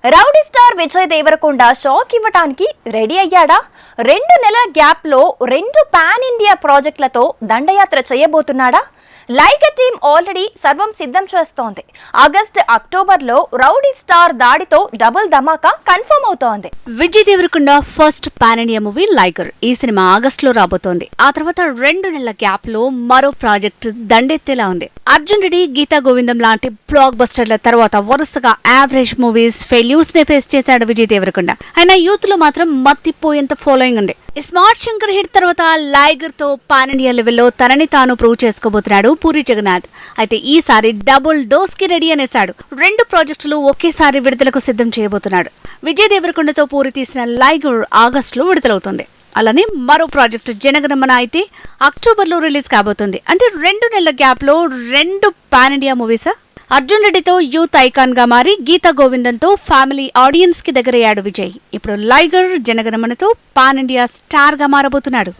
Rowdy star Vijay Deverakonda shock ఇవ్వటానికి ready అయ్యాడా? 2 నెలల గ్యాప్ లో 2 పాన్ ఇండియా ప్రాజెక్టులతో దండయాత్ర చేయబోతున్నాడా? లైగర్ టీమ్ ఆల్రెడీ సర్వం సిద్ధం చేస్తోంది. అక్టోబర్ లో రౌడీ స్టార్ దాడితో డబుల్ ధమాకా కన్ఫర్మ్ అవుతోంది. Vijay Deverakonda first pan India movie Liger ఈ సినిమా ఆగస్టులో రాబోతోంది. ఆ తర్వాత 2 నెలల గ్యాప్ లో మరో ప్రాజెక్ట్ దండెత్తేలా ఉంది. అర్జున్ రెడ్డి, గీతా గోవిందం లాంటి బ్లాక్ బస్టర్ల తర్వాత వరుసగా యావరేజ్ మూవీస్ ఫెయిల్యూర్స్ నే ఫేస్ చేశాడు విజయ్ దేవరకొండ. అయినా యూత్ లో మాత్రం మత్తిపోయేంత ఫాలోయింగ్ ఉంది. స్మార్ట్ శంకర్ హిట్ తర్వాత లైగర్ తో పాన్ ఇండియా లెవెల్లో తనని తాను ప్రూవ్ చేసుకోబోతున్నాడు పూరి జగన్నాథ్. అయితే ఈసారి డబుల్ డోస్ కి రెడీ అనేశాడు. 2 ప్రాజెక్టులు ఒకేసారి విడుదలకు సిద్ధం చేయబోతున్నాడు. విజయ్ దేవరకొండతో పూరి తీసిన లైగర్ ఆగస్టులో విడుదలవుతుంది. అలానే మరో ప్రాజెక్ట్ జనగణమన అయితే అక్టోబర్లో రిలీజ్ కాబోతుంది. అంటే 2 నెలల గ్యాప్ లో 2 పాన్ ఇండియా మూవీసా? అర్జున్ రెడ్డితో యూత్ ఐకాన్ గా మారి గీతా గోవిందంతో ఫ్యామిలీ ఆడియన్స్ కి దగ్గరయ్యాడు విజయ్. ఇప్పుడు లైగర్ జనగణమనతో పాన్ ఇండియా స్టార్ గా మారబోతున్నాడు.